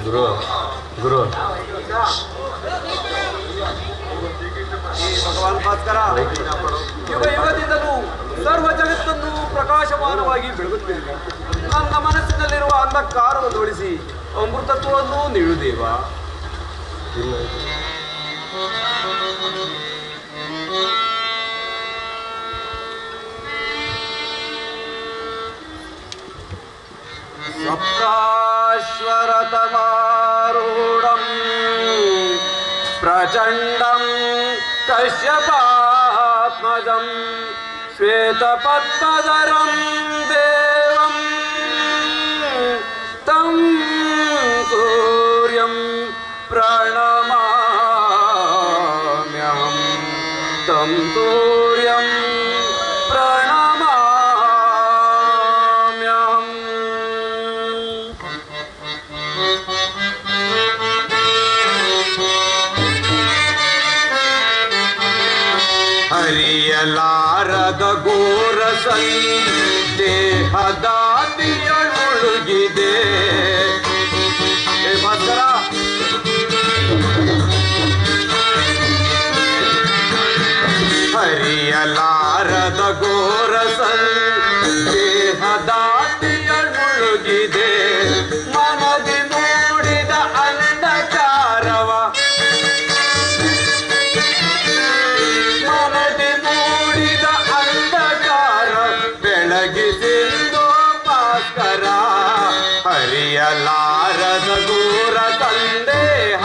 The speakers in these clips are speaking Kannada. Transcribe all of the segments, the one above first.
ಗುರು ಗುರು ಭಗವಾನ್ ಭಾಸ್ಕರ, ಯುಗ ಯುಗದಿಂದಲೂ ಸರ್ವ ಜಗತ್ತನ್ನು ಪ್ರಕಾಶಮಾನವಾಗಿ ಬೆಳಗುತ್ತೇನೆ. ನನ್ನ ಮನಸ್ಸಿನಲ್ಲಿರುವ ಅಂಧಕಾರವನ್ನು ಒಳಿಸಿ ಅಮೃತತ್ವವನ್ನು ನೀಡುದೇವ. ಸಪ್ತಾಶ್ವರತಮಾರೂಢಂ ಪ್ರಚಂಡಂ ಕಶ್ಯಪಾತ್ಮಜಂ ಶ್ವೇತಪದ್ಮಧರಂ ದೇವಂ ತಂ ಸೂರ್ಯಂ ಪ್ರಣಮಾಮ್ಯಹಂ तं सूर्यं प्रणमाम्यहम्। ಹರಿಯಲಾರದ ಘೋರಸೈ ದೇಹದಾದಿಯೊಳಗಿದೆ. ಭಾಸ್ಕರ, ಹರಿಯಲಾರದ ಘೋರಸೈ ದೇಹದಾದಿಯೊಳಗಿದೆ. ಮನದಿ ಮೂಡಿದ ಅಂಧಕಾರವ ಬೆಳಗಿಸಿಂದು ಭಾಸ್ಕರ. ಹರಿಯಲಾರದ ದೂರ ಸಂದೇಹ.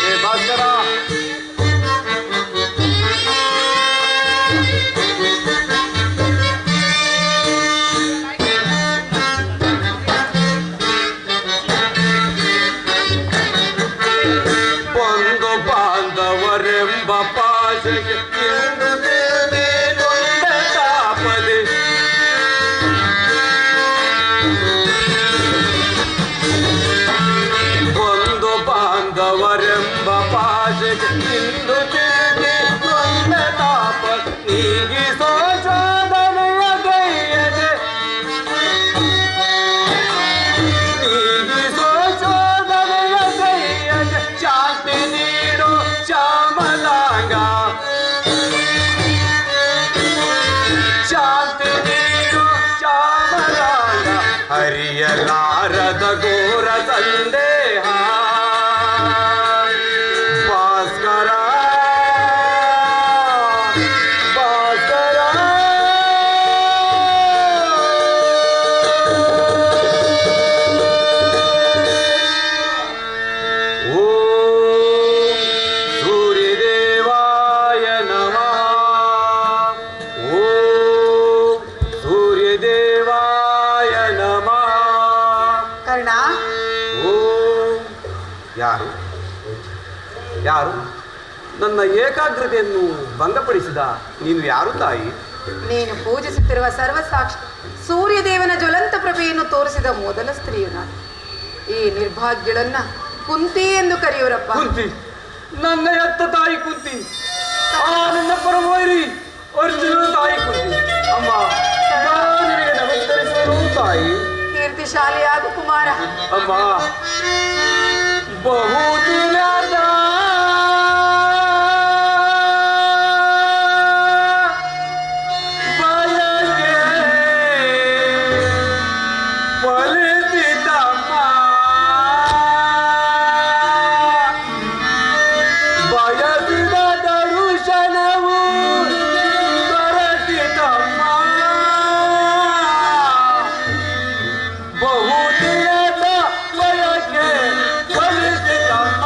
ಏ ಭಾಸ್ಕರ, ಒಂದು ಬಾಂಧವರೆಂಬ ಪಾಶಕ್ಕೆ ಒಂದು ಬಾಂಧವರೆಂಬ ಪಾಶಕ್ಕೆ ಇಂದು ತಿರುಗಿ ಒಂದ ತಾಪ ನೀಗಿಸೋ ಶೋಧನೆಯ ಗೈಯದೆ. ನೀಗಿಸೋ ಶೋಧನೆಯ ಗೈಯದೆ. ಶಾಂತಿ ನೀಡೋ ಶ್ಯಾಮಲಾಂಗ. ಶಾಂತಿ ನೀಡೋ ಶ್ಯಾಮಲಾಂಗ. ಹರಿಯಲಾರದ ಘೋರ ಸಂದೇಹ. ಭಾಸ್ಕರ ಭಾಸ್ಕರ ಓಂ ಸೂರ್ಯದೇವಾಯ ನಮಃ. ಓಂ ಸೂರ್ಯದೇವಾಯ ನಮಃ. ಕರ್ಣ, ಓಂ. ಯಾರು ಯಾರು ನನ್ನ ಏಕಾಗ್ರತೆಯನ್ನು ಭಂಗಪಡಿಸಿದ ನೀನು ಯಾರು ತಾಯಿ? ನೀನು ಪೂಜಿಸುತ್ತಿರುವ ಸರ್ವಸಾಕ್ಷಿ ಸೂರ್ಯದೇವನ ಜ್ವಲಂತ ಪ್ರಭೆಯನ್ನು ತೋರಿಸಿದ ಮೊದಲ ಸ್ತ್ರೀಯು ನಾನು. ಈ ನಿರ್ಭಾಗ್ಯಳನ್ನ ಕುಂತಿ ಎಂದು ಕರೆಯುವರಪ್ಪ. ಕುಂತಿ, ನನ್ನ ಎತ್ತ ತಾಯಿ ಕುಂತಿ. ಆ ನನ್ನ ಪರಮವೈರಿ ಅರ್ಜುನ ತಾಯಿ ಕುಂತಿ. ಅಮ್ಮ, ನಾನು ನಿನಗೆ ನಮಸ್ಕರಿಸುವೆನು ತಾಯಿ. ಕೀರ್ತಿಶಾಲಿಯಾಗು ಕುಮಾರ. ಅಮ್ಮ, ಬಹುದಿನದ ಬಯಕೆ ಫಲಿಸಿತಮ್ಮ. ಬಯಸಿದ ದರುಶನವು ದೊರಕಿತಮ್ಮ. ಬಹುದಿನದ ಬಯಕೆ ಫಲಿಸಿತಮ್ಮ.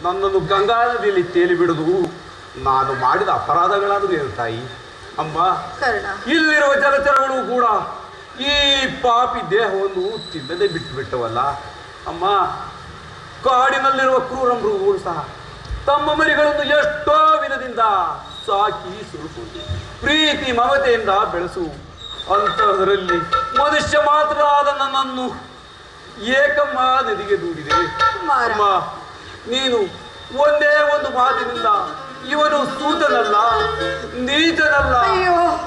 ನನ್ನನ್ನು ಗಂಗಾ ನದಿಯಲ್ಲಿ ತೇಲಿ ಬಿಡುದು ನಾನು ಮಾಡಿದ ಅಪರಾಧಗಳಾದರೂ ಏನು ತಾಯಿ? ಅಮ್ಮ, ಇಲ್ಲಿರುವ ಜಲಚರಗಳು ಕೂಡ ಈ ಪಾಪಿ ದೇಹವನ್ನು ತಿನ್ನದೆ ಬಿಟ್ಟು ಬಿಟ್ಟವಲ್ಲ ಅಮ್ಮ. ಕಾಡಿನಲ್ಲಿರುವ ಕ್ರೂರ ಮೃಗಗಳು ಸಹ ತಮ್ಮ ಮರಿಗಳನ್ನು ಎಷ್ಟೋ ವಿಧದಿಂದ ಸಾಕಿ ಸುರುವುದು, ಪ್ರೀತಿ ಮಮತೆಯಿಂದ ಬೆಳೆಸು. ಅಂತಹದರಲ್ಲಿ ಮನುಷ್ಯ ಮಾತ್ರ ಆದ ನನ್ನನ್ನು ಏಕಮ್ಮ ನದಿಗೆ ದೂಡಿದೆ ಅಮ್ಮ. ನೀನು ಒಂದೇ ಒಂದು ಮಾತಿನಿಂದ ಇವನು ಸೂತನಲ್ಲ, ನೀಚನಲ್ಲ,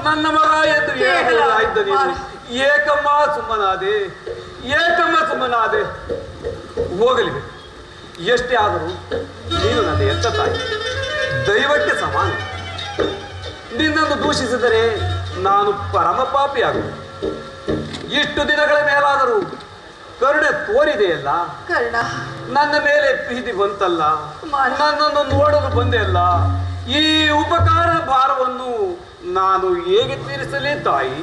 ನನ್ನ ಮಗ ಎಂದು ಹೇಳಲಾಯಿದ್ದ ನೀನು ಏಕಮ್ಮ ಸುಮ್ಮನಾದೆ, ಏಕಮ್ಮ ಸುಮ್ಮನಾದೆ. ಹೋಗಲಿ, ಎಷ್ಟೇ ಆದರೂ ನೀನು ನನ್ನ ಎತ್ತ ತಾಯಿ, ದೈವಕ್ಕೆ ಸಮಾನ. ನಿನ್ನನ್ನು ದೂಷಿಸಿದರೆ ನಾನು ಪರಮ ಪಾಪಿಯಾಗುವೆ. ಇಷ್ಟು ದಿನಗಳ ಮೇಲಾದರೂ ಕರುಣೆ ತೋರಿದೆಯಲ್ಲ, ನನ್ನ ಮೇಲೆ ಪ್ರೀತಿ ಬಂತಲ್ಲ, ನನ್ನನ್ನು ನೋಡಲು ಬಂದೆ ಅಲ್ಲ. ಈ ಉಪಕಾರ ಭಾರವನ್ನು ನಾನು ಹೇಗೆ ತೀರಿಸಲಿ ತಾಯಿ?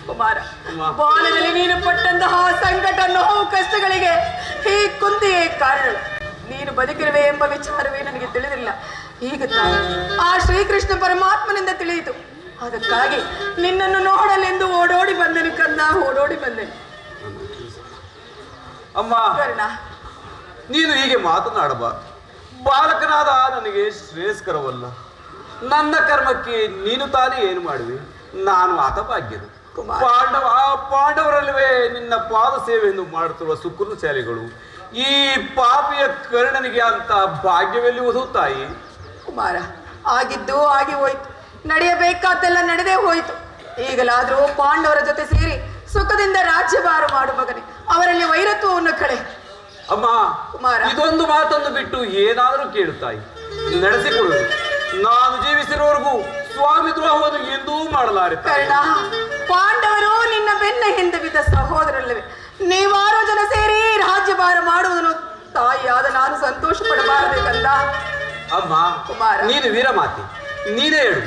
ಕುಮಾರ, ಬಾಲ್ಯದಲ್ಲಿ ನೀನು ಪಟ್ಟಂತಹ ಸಂಕಟ, ನೋವು, ಕಷ್ಟಗಳಿಗೆ ಹೇ ಕುಂತಿಯೇ ಕಾರಣ. ನೀನು ಬದುಕಿರುವೆ ಎಂಬ ವಿಚಾರವೇ ನನಗೆ ತಿಳಿದಿಲ್ಲ. ಈಗ ಆ ಶ್ರೀಕೃಷ್ಣ ಪರಮಾತ್ಮನಿಂದ ತಿಳಿಯಿತು. ಅದಕ್ಕಾಗಿ ನಿನ್ನನ್ನು ನೋಡಲೆಂದು ಓಡೋಡಿ ಬಂದೆನು ಕಂದ, ಓಡೋಡಿ ಬಂದೆನು. ಅಮ್ಮ, ನೀನು ಹೀಗೆ ಮಾತನಾಡಬಾರದು. ಬಾಲಕನಾದ ನನಗೆ ಶ್ರೇಯಸ್ಕರವಲ್ಲ. ನನ್ನ ಕರ್ಮಕ್ಕೆ ನೀನು ತಾನೇ ಏನು ಮಾಡುವೆ? ನಾನು ಹತಭಾಗ್ಯನು. ಪಾಂಡವರಲ್ಲವೇ ನಿನ್ನ ಪಾದ ಸೇವೆಯನ್ನು ಮಾಡುತ್ತಿರುವ ಸುಕೃತಶಾಲಿಗಳು. ಈ ಪಾಪಿಯ ಕರ್ಣನಿಗೆ ಅಂತ ಭಾಗ್ಯವೆಲ್ಲುವುದು ತಾಯಿ? ಕುಮಾರ, ಆಗಿದ್ದು ಆಗಿ ಹೋಯ್ತು, ನಡೆಯಬೇಕಾದ್ದೆಲ್ಲ ನಡೆದೇ ಹೋಯ್ತು. ಈಗಲಾದರೂ ಪಾಂಡವರ ಜೊತೆ ಸೇರಿ ಸುಖದಿಂದ ರಾಜ್ಯಭಾರ ಮಾಡು ಮಗನೇ. ಅವರಲ್ಲಿ ವೈರತ್ವವನ್ನು ಕಳೆ. ಅಮ್ಮ, ಇದೊಂದು ಮಾತನ್ನು ಬಿಟ್ಟು ಏನಾದರೂ ಕೇಳುತ್ತಾಯಿ, ನಡೆಸಿಕೊಳ್ಳುವುದು. ನಾನು ಜೀವಿಸಿರುವವರೆಗೂ ಸ್ವಾಮಿ ದ್ರೋಹವನ್ನು ಎಂದೂ ಮಾಡಲಾರೆ. ಕರ್ಣ, ಪಾಂಡವರು ನಿನ್ನ ಬೆನ್ನ ಹಿಂದೆ ಬಿದ್ದ ಸಹೋದರಲ್ಲವೇ? ನೀವಾರು ಜನ ಸೇರಿ ರಾಜ್ಯಭಾರ ಮಾಡುವುದನ್ನು ತಾಯಿಯಾದ ನಾನು ಸಂತೋಷ ಪಡಬಾರಬೇಕಲ್ಲ. ಅಮ್ಮ, ನೀನು ವೀರಮಾತೆ, ನೀನೇ ಹೇಳು.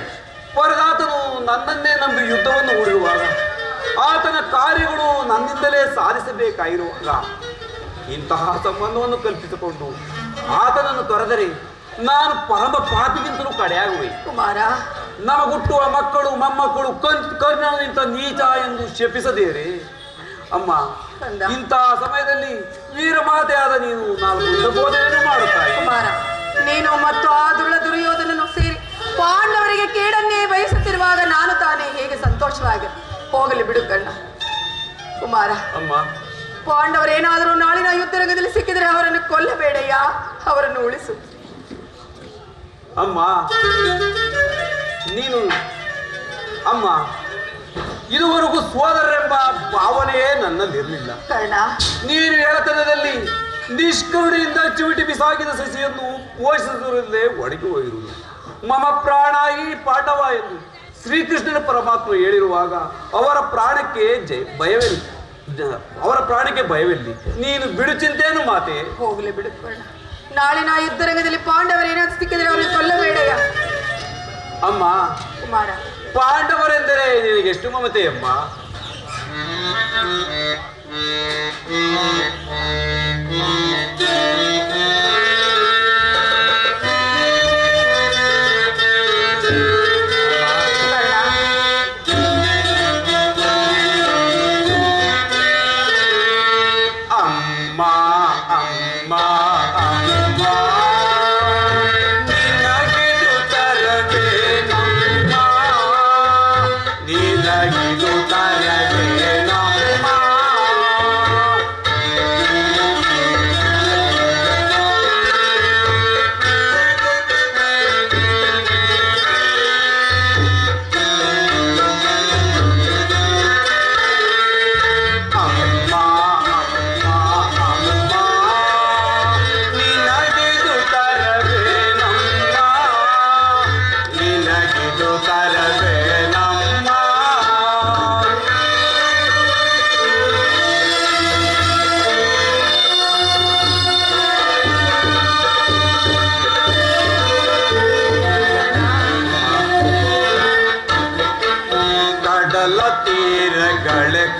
ಪರದಾತನು ನನ್ನನ್ನೇ ನಂಬಿ ಯುದ್ಧವನ್ನು ಹೂಡಿರುವಾಗ, ಆತನ ಕಾರ್ಯಗಳು ನನ್ನಿಂದಲೇ ಸಾಧಿಸಬೇಕಾಗಿರುವಾಗ ಇಂತಹ ಸಂಬಂಧವನ್ನು ಕಲ್ಪಿಸಿಕೊಂಡು ಆತನನ್ನು ತೊರೆದರೆ ನಾನು ಪರಮ ಪಾಪಿಗಿಂತಲೂ ಕಡೆಯಾಗುವೆ. ಕುಮಾರ, ನಮಗುಟ್ಟುವ ಮಕ್ಕಳು ಮೊಮ್ಮಕ್ಕಳು ಕರ್ಣನಿಂತ ನೀಚ ಎಂದು ಶಪಿಸದೇರೆ ಅಮ್ಮ, ಕಂದ. ಇಂತಹ ಸಮಯದಲ್ಲಿ ವೀರಮಾತೆಯಾದ ನೀನು ನಾಲ್ಕು ಬೋಧನೆಯನ್ನು ಮಾಡುತ್ತಾಯಿ. ಕುಮಾರ, ನೀನು ಮತ್ತು ಆ ದುರ್ಯೋಧನನು ಸೇರಿ ಪಾಂಡವರಿಗೆ ಕೇಡನ್ನೇ ಬಯಸುತ್ತಿರುವಾಗ ನಾನು ತಾನೇ ಹೇಗೆ ಸಂತೋಷವಾಗಿ ಹೋಗಲಿ ಬಿಡು ಕಣ್ಣ. ಕುಮಾರ, ಅಮ್ಮ, ಪಾಂಡವರೇನಾದರೂ ನಾಳಿನ ಯುದ್ಧರಂಗದಲ್ಲಿ ಸಿಕ್ಕಿದರೆ ಅವರನ್ನು ಕೊಲ್ಲಬೇಡಯ್ಯ, ಅವರನ್ನು ಉಳಿಸು. ಅಮ್ಮ ನೀನು ಅಮ್ಮ ಇದುವರೆಗೂ ಸೋದರರೆಂಬ ಭಾವನೆಯೇ ನನ್ನಲ್ಲಿರಲಿಲ್ಲ. ಕರ್ಣ, ನೀನು ಎಳತನದಲ್ಲಿ ನಿಷ್ಕರುಣೆಯಿಂದ ಚಿವಿಟಿ ಬಿಸಾಕಿದ ಸಸಿಯನ್ನು ಪೋಷಿಸುವುದರಲ್ಲೇ ಒಡಗಿ ಹೋಗಿರುವುದು. ಮಮ ಪ್ರಾಣ ಈ ಪಾಠವ ಎಂದು ಶ್ರೀಕೃಷ್ಣನ ಪರಮಾತ್ಮ ಹೇಳಿರುವಾಗ ಅವರ ಪ್ರಾಣಕ್ಕೆ ಭಯವೆಲ್ಲಿ? ನೀನು ಬಿಡು ಚಿಂತೆಯನ್ನು ಮಾತೆ. ಹೋಗ್ಲಿ ಬಿಡು ಕರ್ಣ. ನಾಳಿನ ಯುದ್ಧರಂಗದಲ್ಲಿ ಪಾಂಡವರೇನಾದ್ರು ಸಿಕ್ಕಿದರೆ ಅವರನ್ನು ಕೊಲ್ಲಬೇಡಯ್ಯ. ಅಮ್ಮ, ಕುಮಾರ, ಪಾಂಡವರೆಂದರೆ ನಿನಗೆ ಎಷ್ಟು ಮಮತೆ ಅಮ್ಮ?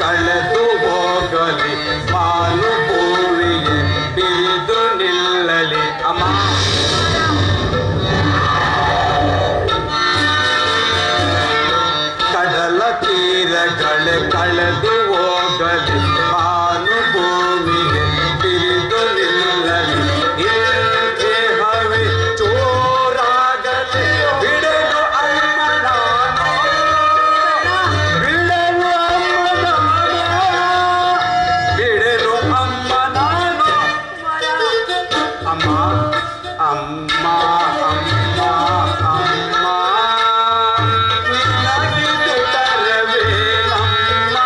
ಕಳೆದು ಹೋಗಲಿ ಮಾನು ಭೂಮಿಗೆ ಬಿರಿದು ನಿಲ್ಲಲಿ. ಅಮ್ಮ, ಕಡಲ ತೀರಗಳೇ ಕಳೆದು ಹೋಗಲಿ ಮಾನು ಭೂಮಿಗೆ ಬಿರಿದು ನಿಲ್ಲಲಿ. ದೇಹವೇ ಚೋರಾಗಲಿ ಬಿಡಲು ಅಮ್ಮ ನಾನು, ಬಿಡಲು ಅಮ್ಮ ನಾನು. ಅಮ್ಮ, ಅಮ್ಮ, ಅಮ್ಮ, ಅಮ್ಮ, ನಿನಗಿದು ತರವೇ ನಮ್ಮ,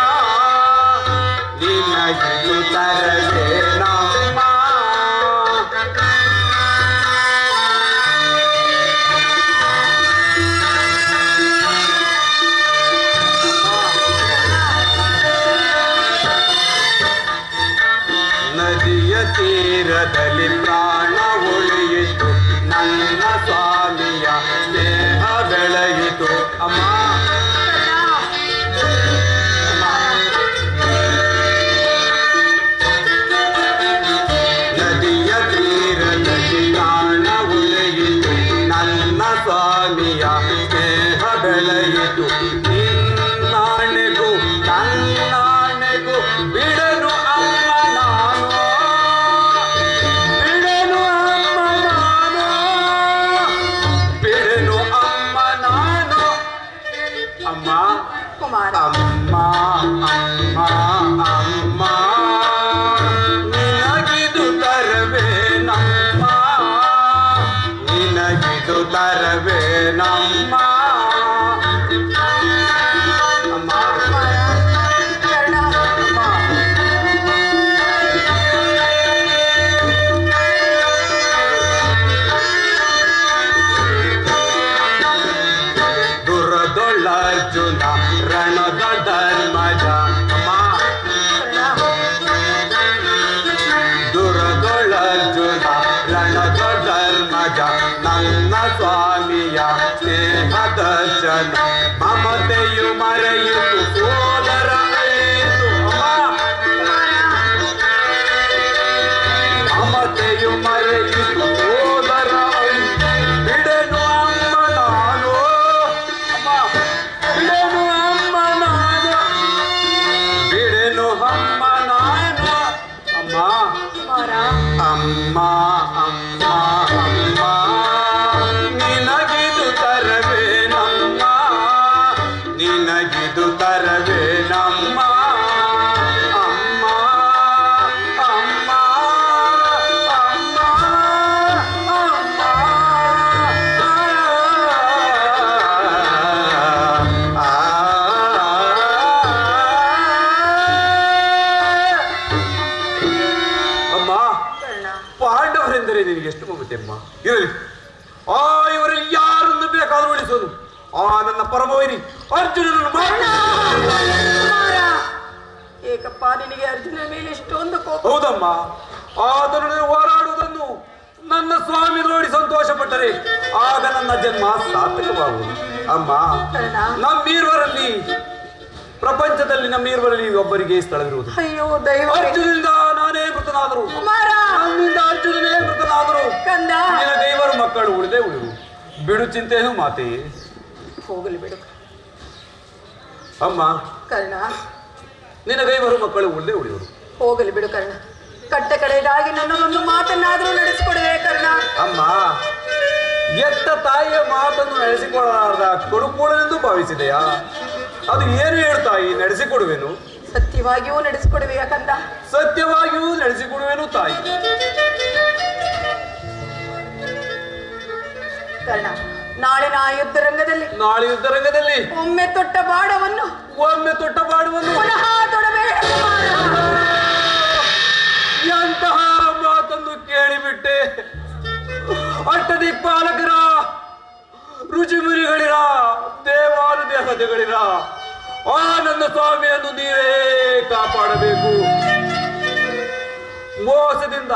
ನಿನಗಿದು ತರವೇ ನಮ್ಮ. ನದಿಯ ತೀರದಲ್ಲಿ ಪ್ರಾಣ ಉಳಿಯಿತು, ನನ್ನ ಸ್ವಾಮಿಯ ಸ್ನೇಹ ಬೆಳೆಯಿತು. ಅಮ್ಮ, ನದಿಯ ತೀರದಲ್ಲಿ ಪ್ರಾಣ ಉಳಿಯಿತು, ನನ್ನ ಸ್ವಾಮಿಯ ಸ್ನೇಹ ಬೆಳೆಯಿತು. ನಿನ್ನಾಣೆಗೂ ನನ್ನಾಣೆಗೂ ಬಿಡನು ಅಮ್ಮ ನಾನು, ಬಿಡನು ಅಮ್ಮ ನಾನು, ಬಿಡನು ಅಮ್ಮ ನಾನು. ಅಮ್ಮ, ಕುಮಾರ, ಅಮ್ಮ, ಅಮ್ಮ, ಅಮ್ಮ, ನಿನಗಿದು ತರವೇ ನಮ್ಮ, ನಿನಗಿದು ತರವೇ ನಮ್ಮ. ಅಮ್ಮ, ಕರ್ಣ, ದುರದೊಳರ್ಜುನ ರಣದ ಧರ್ಮಜ. ಅಮ್ಮ, ದುರದೊಳರ್ಜುನ ರಣದ ಧರ್ಮಜ, ನನ್ನ ಸ್ವಾಮಿಯ ಸ್ನೇಹ ದರ್ಶನ. ಮಮತೆಯು ಮರೆಯಿತು ಸೋದರ ಅಳಿಯಿತು. ಮಮತೆಯು ಮರೆಯಿತು ಸೋದರ ಅಳಿಯಿತು. ಬಿಡನು ಅಮ್ಮ ನಾನು, ಅಮ್ಮ, ಬಿಡನು ಅಮ್ಮ ನಾನು, ಬಿಡನು ಅಮ್ಮ ಪಾಂಡವರೆಂದರೆ ನಿನಗೆ ಎಷ್ಟು ಮಮತೆ ಅಮ್ಮ. ಇರಲಿ, ಆ ಇವರಲ್ಲಿ ಯಾರನ್ನು ಬೇಕಾದ್ರೂ ಉಳಿಸೋದು. ಆ ನನ್ನ ಪರಮವೈರಿ ಅರ್ಜುನನನ್ನು ಏಕಪ್ಪ ನಿನಗೆ ಅರ್ಜುನ ಮೇಲೆ ಇಷ್ಟೊಂದು ಕೋಪ? ಹೌದಮ್ಮ, ಆತನೊಡನೆ ಹೋರಾಡುವುದನ್ನು ನನ್ನ ಸ್ವಾಮಿ ನೋಡಿ ಸಂತೋಷ ಪಟ್ಟರೆ ಆಗ ನನ್ನ ಜನ್ಮ ಸಾರ್ಥಕವಾಗುವುದು. ಅಮ್ಮ, ನಮ್ಮೀರ್ವರಲ್ಲಿ, ಪ್ರಪಂಚದಲ್ಲಿ ನಮ್ಮೀರ್ವರಲ್ಲಿ ಒಬ್ಬರಿಗೆ ಸ್ಥಳವಿರುವುದು. ಅಯ್ಯೋ ದೈವ, ಅರ್ಜುನನಿಂದ ನಾನೇ ಮೃತನಾದರು, ನನ್ನಿಂದ ಅರ್ಜುನನೇ ಮೃತನಾದರು. ನಿನಗೈವರು ಮಕ್ಕಳು ಉಳಿದೇ ಉಳಿವು. ಬಿಡು ಚಿಂತೆಯನ್ನು ಮಾತೆಯೇ. ಹೋಗಲಿ ಬಿಡು ಅಮ್ಮ. ಕರ್ಣ, ನಿನಗೈವರು ಮಕ್ಕಳು ಉಳಿದೇ ಉಳಿಯುವರು. ಹೋಗಲಿ ಬಿಡು ಕರ್ಣ. ಕಟ್ಟ ಕಡೆಯದಾಗಿ ನನ್ನದೊಂದು ಮಾತನ್ನಾದ್ರೂ ನಡೆಸಿಕೊಡುವೆ ಕರ್ಣ. ಅಮ್ಮ, ಎತ್ತ ತಾಯಿಯ ಮಾತನ್ನು ನಡೆಸಿಕೊಳ್ಳಲಾರದ ಕೊಡುಕೂಡನೆಂದು ಭಾವಿಸಿದೆಯಾ? ಅದು ಏನು ಹೇಳ್ತಾಯಿ? ನಡೆಸಿಕೊಡುವೆನು. ಸತ್ಯವಾಗಿಯೂ ನಡೆಸಿಕೊಡುವೆಯಾ ಕಂದ? ಸತ್ಯವಾಗಿಯೂ ನಡೆಸಿಕೊಡುವೆನು ತಾಯಿ. ಕರ್ಣ, ನಾಳೆ ನಾಳೆ ಯುದ್ಧರಂಗದಲ್ಲಿ ಒಮ್ಮೆ ತೊಟ್ಟ ಬಾಣವನ್ನು ಪುನಃ ತೊಡಬೇಡ. ಎಂತಹ ಮಾತನ್ನು ಕೇಳಿಬಿಟ್ಟೆ. ಅಷ್ಟದಿಕ್ಪಾಲಕರ, ಋಷಿಮುನಿಗಳಿರ, ದೇವಾನುದೇವತೆಗಳಿರ ಆ ನನ್ನ ಸ್ವಾಮಿಯನ್ನು ನೀವೇ ಕಾಪಾಡಬೇಕು. ಮೋಸದಿಂದ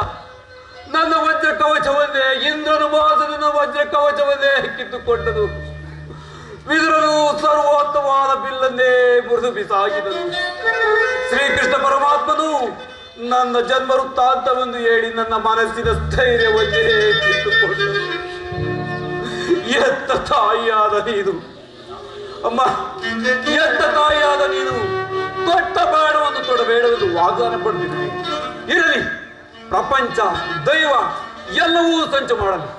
ನನ್ನ ವಜ್ರ ಕವಚವನ್ನೇ, ಇಂದ್ರನು ಮೋಸದಿಂದ ವಜ್ರ ಕವಚವನ್ನೇ ಕಿತ್ತುಕೊಂಡದು. ವಿದುರನು ಸರ್ವೋತ್ತಮವಾದ ಬಿಲ್ಲನ್ನೇ ಮುರಿದು ಬಿಸಾಕಿದನು. ಶ್ರೀಕೃಷ್ಣ ಪರಮಾತ್ಮನು ನನ್ನ ಜನ್ಮ ವೃತ್ತಾಂತವೆಂದು ಹೇಳಿ ನನ್ನ ಮನಸ್ಸಿನ ಸ್ಥೈರ್ಯವನ್ನೇ ಕಿತ್ತುಕೊಂಡನು. ಎತ್ತ ತಾಯಿಯಾದ ನೀನು ಅಮ್ಮ, ಎತ್ತ ತಾಯಿಯಾದ ನೀನು ತೊಟ್ಟ ಬಾಣವನ್ನು ತೊಡಬೇಡವೆಂದು ವಾಗ್ದಾನ ಪಡೆದಿರುವೆ. ಇರಲಿ, ಪ್ರಪಂಚ ದೈವ ಎಲ್ಲವೂ ಸಂಚು ಮಾಡಲಿ.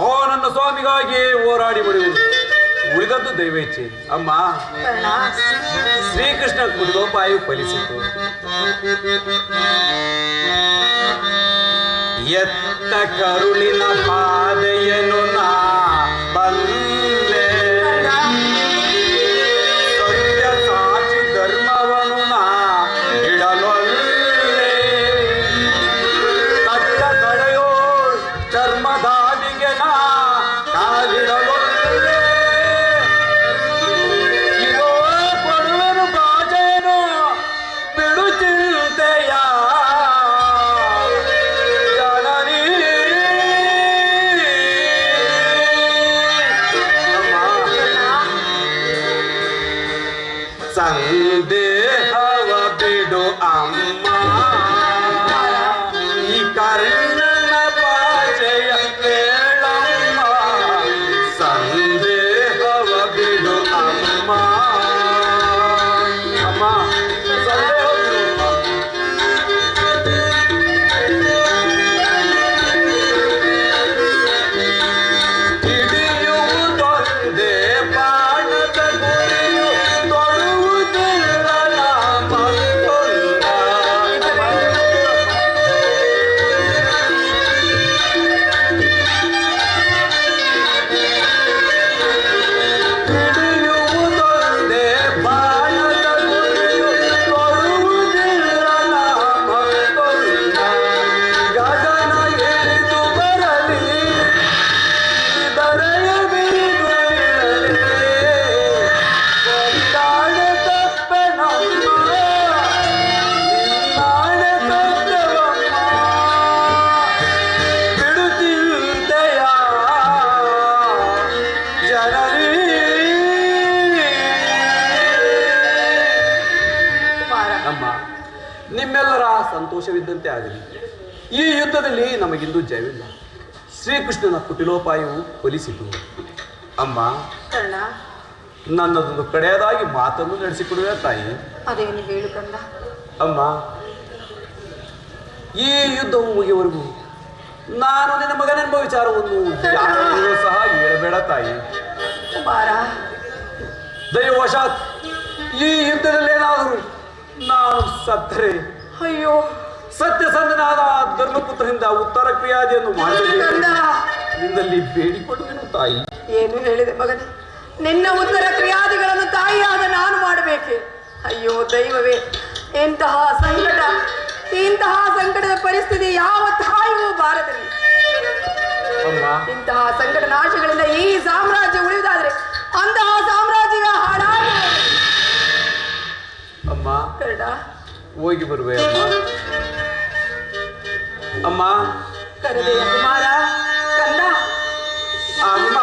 ಆ ನನ್ನ ಸ್ವಾಮಿಗಾಗಿಯೇ ಹೋರಾಡಿ ಬಿಡುವುದು. ಉಳಿದದ್ದು ದೈವೇಚ್ಛೆ. ಅಮ್ಮ, ಶ್ರೀಕೃಷ್ಣ ಕುಡಿದೋಪಾಯು ಫಲಿಸಿತು. ಎತ್ತ ಕರುಳಿನ ಪಾದೆಯನ್ನು ನಾ ಬಲ್ಲೆ, ಸತ್ಯ ಸಾಕ್ಷಿ ಧರ್ಮವನ್ನು ನಾ ಇಡಲೊಲ್ಲೆ, ಕಟ್ಟ ಕಡೆಯೋ ಚರ್ಮದಾದಿಗೆ ನಾ ಕಾಲಿಡಲೊಲ್ಲೆ, ಇದೋ ಕೊಡುವೆನು ಬಾಜೇನು ಬಿಡು ಚಿಂತೆಯ ಜನನಿ. ಸಂದೇಹವ ಬಿಡು ಅಮ್ಮ, ಈ ಕರ್ಣನ ಭಾಷೆಯ ಕೇಳಮ್ಮ. ಸಂದೇಹವ ಬಿಡು ಅಮ್ಮ, ಅಮ್ಮ ಸಂದೇಹ ಬಿಡು. ಹಿಡಿಯುವುದೊಂದೇ ಬಾಣದ ಗುರಿಯು, ತೊಡುವುದಿಲ್ಲ ಮತ್ತೊಂದ. ಹಿಡಿಯುವುದೊಂದೇ ಬಾಣದ ಗುರಿಯು, ತೊಡುವುದಿಲ್ಲ ಮತ್ತೊಂದ. ಗಗನ ಎರಿದು ಬರಲಿ, ಇದರೆಯ ಬಿರಿದು ಇರಲಿ, ಕೊಂಡಾಣೆ ತಪ್ಪೆ ನಮ್ಮ, ನಿನ್ನಾಣೆ ತಪ್ಪೆವಮ್ಮ. ಬಿಡು ಚಿಂತೆಯ ಜನನಿ. ಅಮ್ಮ, ನಿಮ್ಮೆಲ್ಲರ ಸಂತೋಷವಿದ್ದಂತೆ ಆಗಲಿ. ಈ ಯುದ್ಧದಲ್ಲಿ ನಮಗಿಂದು ಜಯವಿಲ್ಲ. ಶ್ರೀಕೃಷ್ಣನ ಕುಟಿಲೋಪಾಯವು ಫಲಿಸಿತು. ಅಮ್ಮ, ಕರ್ಣ, ನನ್ನದೊಂದು ಕಡೆಯದಾಗಿ ಮಾತನ್ನು ನಡೆಸಿಕೊಡುವೆ ತಾಯಿ. ಅದೇನು ಹೇಳು ಕಂದ. ಅಮ್ಮ, ಈ ಯುದ್ಧವು ಮುಗಿಯುವವರೆಗೂ ನಾನು ನಿನ್ನ ಮಗನೆಂಬ ವಿಚಾರವನ್ನು ಯಾರಿಗೂ ಸಹ ಹೇಳಬೇಡ ತಾಯಿ. ಕುಮಾರ, ದೈವವಶಾತ್ ಈ ಯುದ್ಧದಲ್ಲೇನಾದರೂ ನಾನು ಸತ್ತರೆ ಅಯ್ಯೋ ಸತ್ಯಸಂಧನಾದ ಧರ್ಮಪುತ್ರನಿಂದ ಉತ್ತರ ಕ್ರಿಯಾದಿಯನ್ನು ಮಾಡಬೇಕು ಕಂದ, ನಿನ್ನಲ್ಲಿ ಬೇಡಿಕೊಳ್ಳುವೆನು ತಾಯಿ. ಏನು ಹೇಳಿದೆ ಮಗನೇ? ನಿನ್ನ ಉತ್ತರ ಕ್ರಿಯಾದಿಗಳನ್ನು ತಾಯಿಯಾದ ನಾನು ಮಾಡಬೇಕೆ? ಅಯ್ಯೋ ದೈವವೇ, ಇಂತಹ ಸಂಕಟದ ಪರಿಸ್ಥಿತಿ ಯಾವ ತಾಯಿಯೂ ಬಾರದಿಲ್ಲ. ಹೋಗಿ ಬರುವೆ ಅಮ್ಮ. ಅಮ್ಮ ಕರೆದೆಯ ಕುಮಾರ ಕಂದ. ಅಮ್ಮ